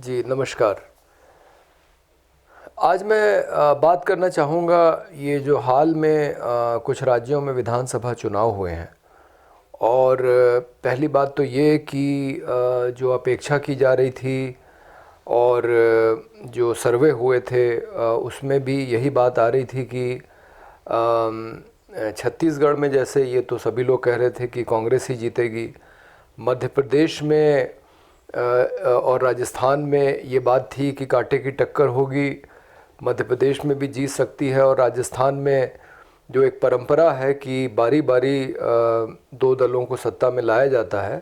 जी नमस्कार। आज मैं बात करना चाहूँगा ये जो हाल में कुछ राज्यों में विधानसभा चुनाव हुए हैं और पहली बात तो ये कि जो अपेक्षा की जा रही थी और जो सर्वे हुए थे उसमें भी यही बात आ रही थी कि छत्तीसगढ़ में जैसे ये तो सभी लोग कह रहे थे कि कांग्रेस ही जीतेगी, मध्य प्रदेश में और राजस्थान में ये बात थी कि कांटे की टक्कर होगी, मध्य प्रदेश में भी जीत सकती है और राजस्थान में जो एक परंपरा है कि बारी बारी दो दलों को सत्ता में लाया जाता है,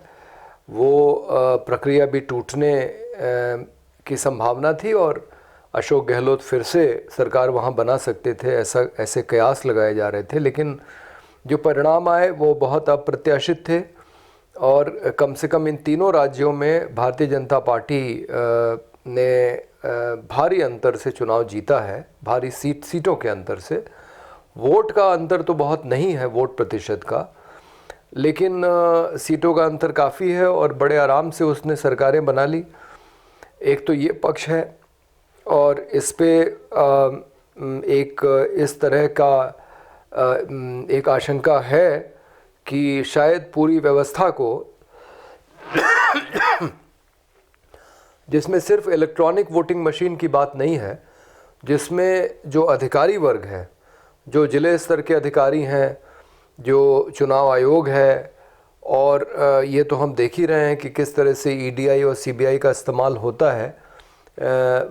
वो प्रक्रिया भी टूटने की संभावना थी और अशोक गहलोत फिर से सरकार वहाँ बना सकते थे, ऐसे कयास लगाए जा रहे थे। लेकिन जो परिणाम आए वो बहुत अप्रत्याशित थे और कम से कम इन तीनों राज्यों में भारतीय जनता पार्टी ने भारी अंतर से चुनाव जीता है, भारी सीटों के अंतर से। वोट का अंतर तो बहुत नहीं है, वोट प्रतिशत का, लेकिन सीटों का अंतर काफ़ी है और बड़े आराम से उसने सरकारें बना ली। एक तो ये पक्ष है और इस पे एक इस तरह का एक आशंका है कि शायद पूरी व्यवस्था को, जिसमें सिर्फ इलेक्ट्रॉनिक वोटिंग मशीन की बात नहीं है, जिसमें जो अधिकारी वर्ग है, जो जिले स्तर के अधिकारी हैं, जो चुनाव आयोग है, और ये तो हम देख ही रहे हैं कि किस तरह से ईडीआई और सीबीआई का इस्तेमाल होता है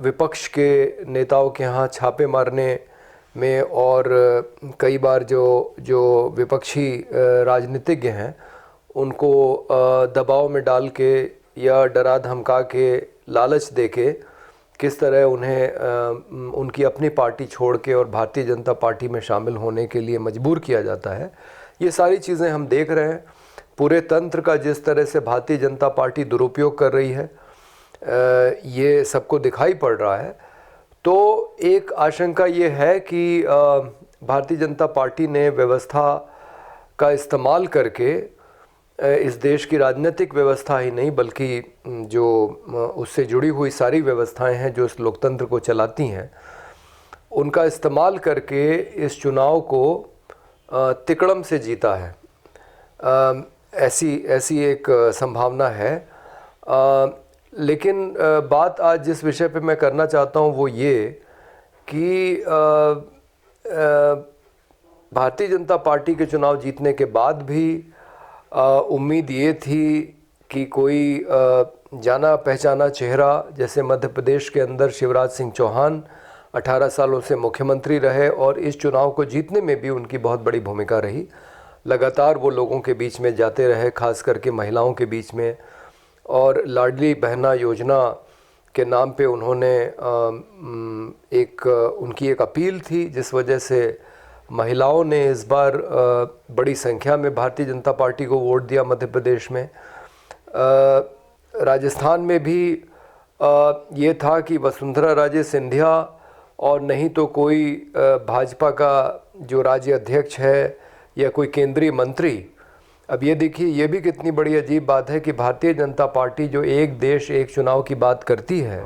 विपक्ष के नेताओं के यहाँ छापे मारने में, और कई बार जो विपक्षी राजनीतिज्ञ हैं उनको दबाव में डाल के या डरा धमका के लालच दे के किस तरह उन्हें उनकी अपनी पार्टी छोड़ के और भारतीय जनता पार्टी में शामिल होने के लिए मजबूर किया जाता है। ये सारी चीज़ें हम देख रहे हैं। पूरे तंत्र का जिस तरह से भारतीय जनता पार्टी दुरुपयोग कर रही है, ये सबको दिखाई पड़ रहा है। तो एक आशंका ये है कि भारतीय जनता पार्टी ने व्यवस्था का इस्तेमाल करके इस देश की राजनीतिक व्यवस्था ही नहीं बल्कि जो उससे जुड़ी हुई सारी व्यवस्थाएं हैं जो इस लोकतंत्र को चलाती हैं, उनका इस्तेमाल करके इस चुनाव को तिकड़म से जीता है। ऐसी एक संभावना है। लेकिन बात आज जिस विषय पे मैं करना चाहता हूँ वो ये कि भारतीय जनता पार्टी के चुनाव जीतने के बाद भी उम्मीद ये थी कि कोई जाना पहचाना चेहरा, जैसे मध्य प्रदेश के अंदर शिवराज सिंह चौहान 18 सालों से मुख्यमंत्री रहे और इस चुनाव को जीतने में भी उनकी बहुत बड़ी भूमिका रही। लगातार वो लोगों के बीच में जाते रहे, खास करके महिलाओं के बीच में, और लाडली बहना योजना के नाम पे उन्होंने उनकी एक अपील थी जिस वजह से महिलाओं ने इस बार बड़ी संख्या में भारतीय जनता पार्टी को वोट दिया मध्य प्रदेश में। राजस्थान में भी ये था कि वसुंधरा राजे सिंधिया और नहीं तो कोई भाजपा का जो राज्य अध्यक्ष है या कोई केंद्रीय मंत्री। अब ये देखिए, ये भी कितनी बड़ी अजीब बात है कि भारतीय जनता पार्टी जो एक देश एक चुनाव की बात करती है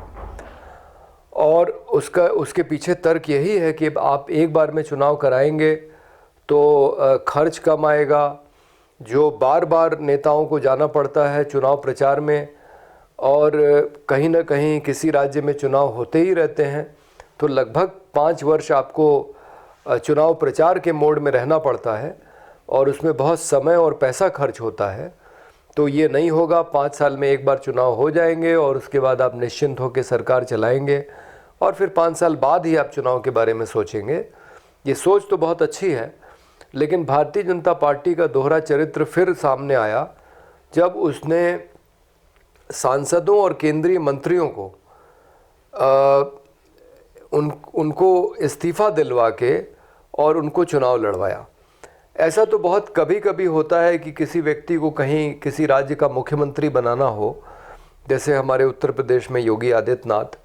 और उसके पीछे तर्क यही है कि आप एक बार में चुनाव कराएंगे तो खर्च कम आएगा, जो बार बार नेताओं को जाना पड़ता है चुनाव प्रचार में, और कहीं ना कहीं किसी राज्य में चुनाव होते ही रहते हैं, तो लगभग 5 वर्ष आपको चुनाव प्रचार के मोड में रहना पड़ता है और उसमें बहुत समय और पैसा खर्च होता है। तो ये नहीं होगा, 5 साल में एक बार चुनाव हो जाएंगे और उसके बाद आप निश्चिंत होकर सरकार चलाएंगे और फिर 5 साल बाद ही आप चुनाव के बारे में सोचेंगे। ये सोच तो बहुत अच्छी है, लेकिन भारतीय जनता पार्टी का दोहरा चरित्र फिर सामने आया जब उसने सांसदों और केंद्रीय मंत्रियों को उनको इस्तीफ़ा दिलवा के और उनको चुनाव लड़वाया। ऐसा तो बहुत कभी कभी होता है कि किसी व्यक्ति को कहीं किसी राज्य का मुख्यमंत्री बनाना हो, जैसे हमारे उत्तर प्रदेश में योगी आदित्यनाथ,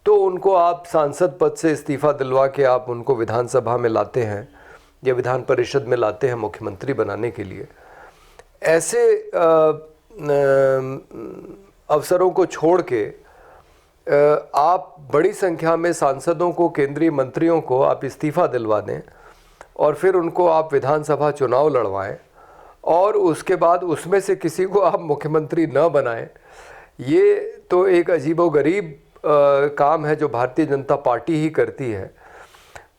तो उनको आप सांसद पद से इस्तीफ़ा दिलवा के आप उनको विधानसभा में लाते हैं या विधान परिषद में लाते हैं मुख्यमंत्री बनाने के लिए। ऐसे अवसरों को छोड़ के आप बड़ी संख्या में सांसदों को, केंद्रीय मंत्रियों को आप इस्तीफ़ा दिलवा दें और फिर उनको आप विधानसभा चुनाव लड़वाएं और उसके बाद उसमें से किसी को आप मुख्यमंत्री न बनाएं, ये तो एक अजीबोगरीब काम है जो भारतीय जनता पार्टी ही करती है।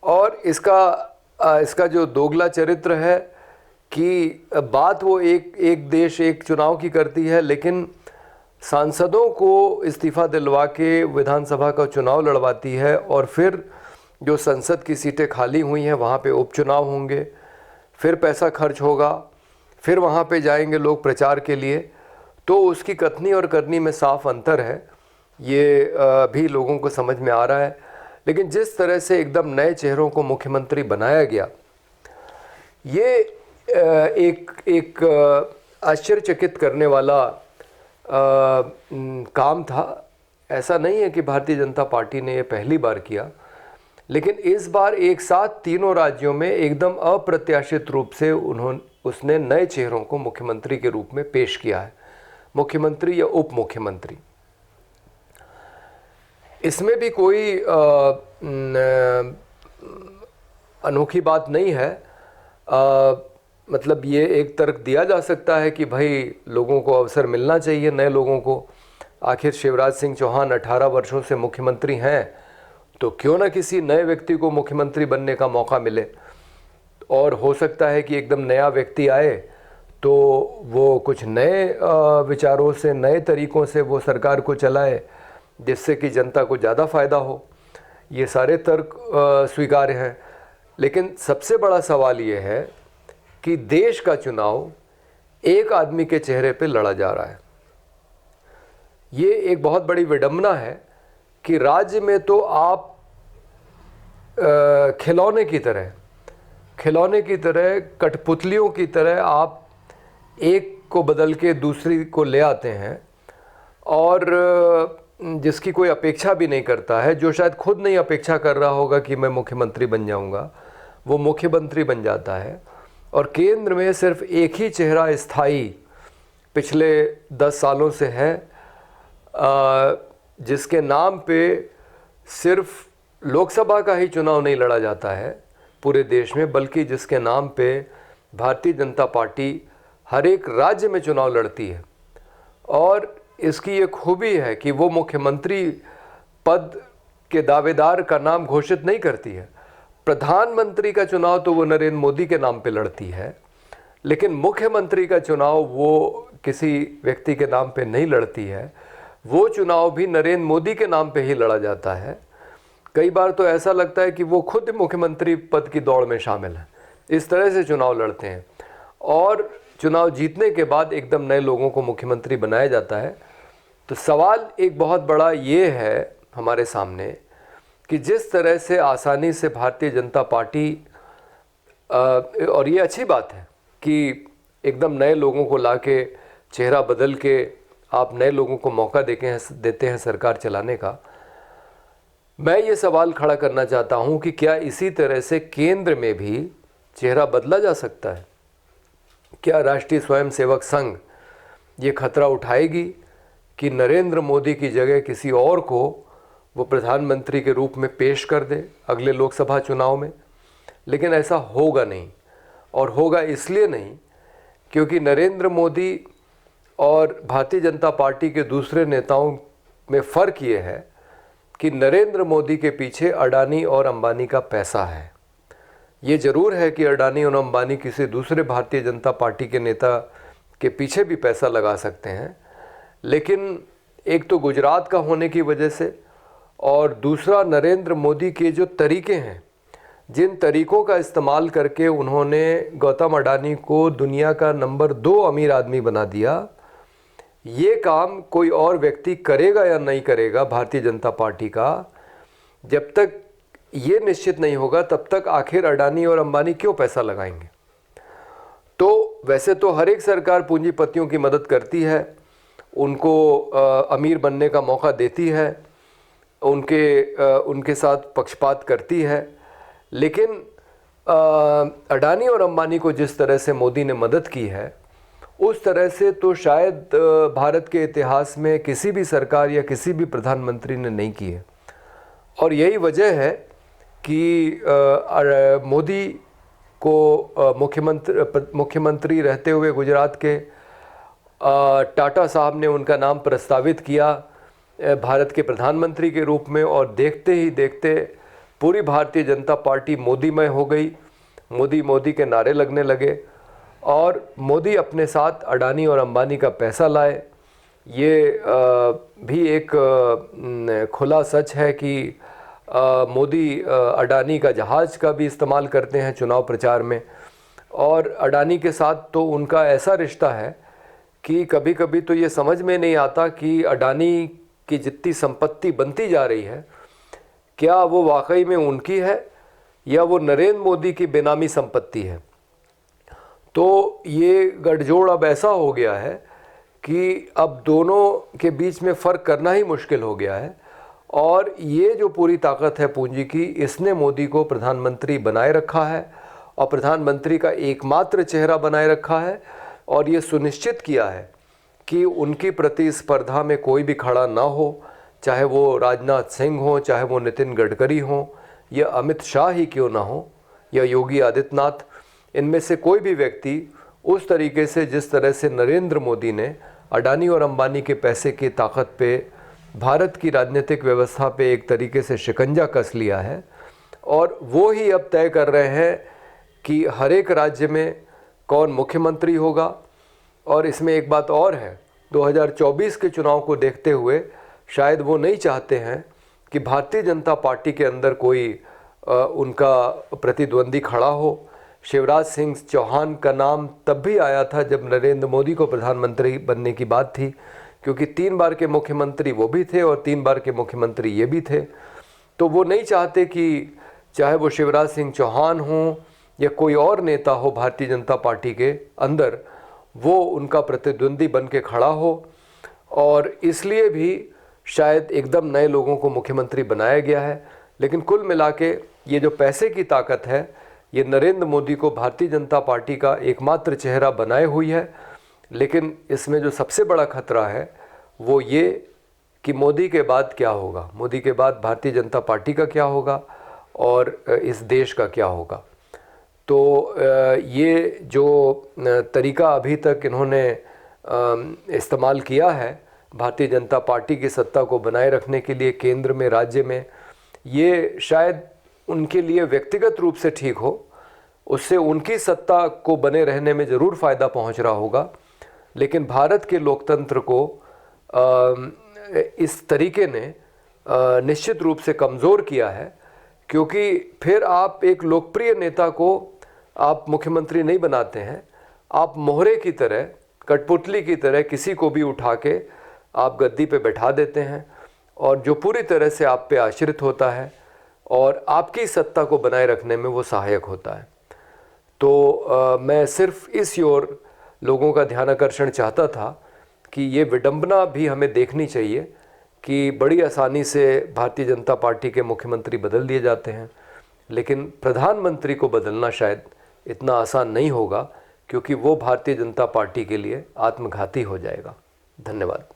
और इसका जो दोगला चरित्र है कि बात वो एक देश एक चुनाव की करती है, लेकिन सांसदों को इस्तीफ़ा दिलवा के विधानसभा का चुनाव लड़वाती है और फिर जो संसद की सीटें खाली हुई हैं वहाँ पे उपचुनाव होंगे, फिर पैसा खर्च होगा, फिर वहाँ पे जाएंगे लोग प्रचार के लिए। तो उसकी कथनी और करनी में साफ अंतर है, ये भी लोगों को समझ में आ रहा है। लेकिन जिस तरह से एकदम नए चेहरों को मुख्यमंत्री बनाया गया, ये एक आश्चर्यचकित करने वाला काम था। ऐसा नहीं है कि भारतीय जनता पार्टी ने ये पहली बार किया, लेकिन इस बार एक साथ तीनों राज्यों में एकदम अप्रत्याशित रूप से उसने नए चेहरों को मुख्यमंत्री के रूप में पेश किया है, मुख्यमंत्री या उप मुख्यमंत्री। इसमें भी कोई अनोखी बात नहीं है। मतलब ये एक तर्क दिया जा सकता है कि भाई लोगों को अवसर मिलना चाहिए, नए लोगों को। आखिर शिवराज सिंह चौहान 18 वर्षों से मुख्यमंत्री हैं, तो क्यों ना किसी नए व्यक्ति को मुख्यमंत्री बनने का मौका मिले। और हो सकता है कि एकदम नया व्यक्ति आए तो वो कुछ नए विचारों से, नए तरीक़ों से वो सरकार को चलाए, जिससे कि जनता को ज़्यादा फ़ायदा हो। ये सारे तर्क स्वीकार्य हैं। लेकिन सबसे बड़ा सवाल ये है कि देश का चुनाव एक आदमी के चेहरे पे लड़ा जा रहा है। ये एक बहुत बड़ी विडंबना है कि राज्य में तो आप खिलौने की तरह, कठपुतलियों की तरह आप एक को बदल के दूसरी को ले आते हैं और जिसकी कोई अपेक्षा भी नहीं करता है, जो शायद खुद नहीं अपेक्षा कर रहा होगा कि मैं मुख्यमंत्री बन जाऊंगा, वो मुख्यमंत्री बन जाता है। और केंद्र में सिर्फ एक ही चेहरा स्थायी पिछले 10 सालों से है, जिसके नाम पे सिर्फ लोकसभा का ही चुनाव नहीं लड़ा जाता है पूरे देश में, बल्कि जिसके नाम पे भारतीय जनता पार्टी हर एक राज्य में चुनाव लड़ती है। और इसकी ये खूबी है कि वो मुख्यमंत्री पद के दावेदार का नाम घोषित नहीं करती है। प्रधानमंत्री का चुनाव तो वो नरेंद्र मोदी के नाम पे लड़ती है, लेकिन मुख्यमंत्री का चुनाव वो किसी व्यक्ति के नाम पे नहीं लड़ती है। वो चुनाव भी नरेंद्र मोदी के नाम पे ही लड़ा जाता है। कई बार तो ऐसा लगता है कि वो खुद मुख्यमंत्री पद की दौड़ में शामिल हैं। इस तरह से चुनाव लड़ते हैं और चुनाव जीतने के बाद एकदम नए लोगों को मुख्यमंत्री बनाया जाता है। तो सवाल एक बहुत बड़ा ये है हमारे सामने कि जिस तरह से आसानी से भारतीय जनता पार्टी, और ये अच्छी बात है कि एकदम नए लोगों को लाके चेहरा बदल के आप नए लोगों को मौका देते हैं सरकार चलाने का। मैं ये सवाल खड़ा करना चाहता हूँ कि क्या इसी तरह से केंद्र में भी चेहरा बदला जा सकता है? क्या राष्ट्रीय स्वयंसेवक संघ ये खतरा उठाएगी कि नरेंद्र मोदी की जगह किसी और को वो प्रधानमंत्री के रूप में पेश कर दे अगले लोकसभा चुनाव में? लेकिन ऐसा होगा नहीं, और होगा इसलिए नहीं क्योंकि नरेंद्र मोदी और भारतीय जनता पार्टी के दूसरे नेताओं में फ़र्क ये है कि नरेंद्र मोदी के पीछे अडानी और अंबानी का पैसा है। ये ज़रूर है कि अडानी और अंबानी किसी दूसरे भारतीय जनता पार्टी के नेता के पीछे भी पैसा लगा सकते हैं, लेकिन एक तो गुजरात का होने की वजह से, और दूसरा नरेंद्र मोदी के जो तरीके हैं, जिन तरीक़ों का इस्तेमाल करके उन्होंने गौतम अडानी को दुनिया का नंबर 2 अमीर आदमी बना दिया, ये काम कोई और व्यक्ति करेगा या नहीं करेगा भारतीय जनता पार्टी का, जब तक ये निश्चित नहीं होगा तब तक आखिर अडानी और अंबानी क्यों पैसा लगाएंगे। तो वैसे तो हर एक सरकार पूंजीपतियों की मदद करती है, उनको अमीर बनने का मौका देती है, उनके साथ पक्षपात करती है, लेकिन अडानी और अंबानी को जिस तरह से मोदी ने मदद की है उस तरह से तो शायद भारत के इतिहास में किसी भी सरकार या किसी भी प्रधानमंत्री ने नहीं की है। और यही वजह है कि मोदी को मुख्यमंत्री रहते हुए गुजरात के टाटा साहब ने उनका नाम प्रस्तावित किया भारत के प्रधानमंत्री के रूप में, और देखते ही देखते पूरी भारतीय जनता पार्टी मोदीमय हो गई। मोदी मोदी के नारे लगने लगे और मोदी अपने साथ अडानी और अंबानी का पैसा लाए। ये भी एक खुला सच है कि मोदी अडानी का जहाज़ का भी इस्तेमाल करते हैं चुनाव प्रचार में, और अडानी के साथ तो उनका ऐसा रिश्ता है कि कभी कभी तो ये समझ में नहीं आता कि अडानी की जितनी संपत्ति बनती जा रही है, क्या वो वाकई में उनकी है या वो नरेंद्र मोदी की बेनामी संपत्ति है। तो ये गठजोड़ अब ऐसा हो गया है कि अब दोनों के बीच में फ़र्क करना ही मुश्किल हो गया है, और ये जो पूरी ताकत है पूंजी की, इसने मोदी को प्रधानमंत्री बनाए रखा है और प्रधानमंत्री का एकमात्र चेहरा बनाए रखा है, और ये सुनिश्चित किया है कि उनकी प्रतिस्पर्धा में कोई भी खड़ा ना हो, चाहे वो राजनाथ सिंह हो, चाहे वो नितिन गडकरी हो, या अमित शाह ही क्यों ना हो, या योगी आदित्यनाथ। इनमें से कोई भी व्यक्ति उस तरीके से, जिस तरह से नरेंद्र मोदी ने अडानी और अंबानी के पैसे की ताकत पे भारत की राजनीतिक व्यवस्था पे एक तरीके से शिकंजा कस लिया है, और वो ही अब तय कर रहे हैं कि हर एक राज्य में कौन मुख्यमंत्री होगा। और इसमें एक बात और है, 2024 के चुनाव को देखते हुए शायद वो नहीं चाहते हैं कि भारतीय जनता पार्टी के अंदर कोई उनका प्रतिद्वंदी खड़ा हो। शिवराज सिंह चौहान का नाम तब भी आया था जब नरेंद्र मोदी को प्रधानमंत्री बनने की बात थी, क्योंकि 3 बार के मुख्यमंत्री वो भी थे और 3 बार के मुख्यमंत्री ये भी थे। तो वो नहीं चाहते कि चाहे वो शिवराज सिंह चौहान हो या कोई और नेता हो भारतीय जनता पार्टी के अंदर, वो उनका प्रतिद्वंदी बन के खड़ा हो, और इसलिए भी शायद एकदम नए लोगों को मुख्यमंत्री बनाया गया है। लेकिन कुल मिला के ये जो पैसे की ताकत है, ये नरेंद्र मोदी को भारतीय जनता पार्टी का एकमात्र चेहरा बनाए हुई है। लेकिन इसमें जो सबसे बड़ा खतरा है वो ये कि मोदी के बाद क्या होगा, मोदी के बाद भारतीय जनता पार्टी का क्या होगा और इस देश का क्या होगा। तो ये जो तरीका अभी तक इन्होंने इस्तेमाल किया है भारतीय जनता पार्टी की सत्ता को बनाए रखने के लिए केंद्र में, राज्य में, ये शायद उनके लिए व्यक्तिगत रूप से ठीक हो, उससे उनकी सत्ता को बने रहने में ज़रूर फ़ायदा पहुंच रहा होगा, लेकिन भारत के लोकतंत्र को इस तरीके ने निश्चित रूप से कमज़ोर किया है। क्योंकि फिर आप एक लोकप्रिय नेता को आप मुख्यमंत्री नहीं बनाते हैं, आप मोहरे की तरह, कठपुतली की तरह किसी को भी उठा के आप गद्दी पे बैठा देते हैं, और जो पूरी तरह से आप पे आश्रित होता है और आपकी सत्ता को बनाए रखने में वो सहायक होता है। तो मैं सिर्फ इस ओर लोगों का ध्यान आकर्षण चाहता था कि ये विडंबना भी हमें देखनी चाहिए कि बड़ी आसानी से भारतीय जनता पार्टी के मुख्यमंत्री बदल दिए जाते हैं, लेकिन प्रधानमंत्री को बदलना शायद इतना आसान नहीं होगा, क्योंकि वो भारतीय जनता पार्टी के लिए आत्मघाती हो जाएगा। धन्यवाद।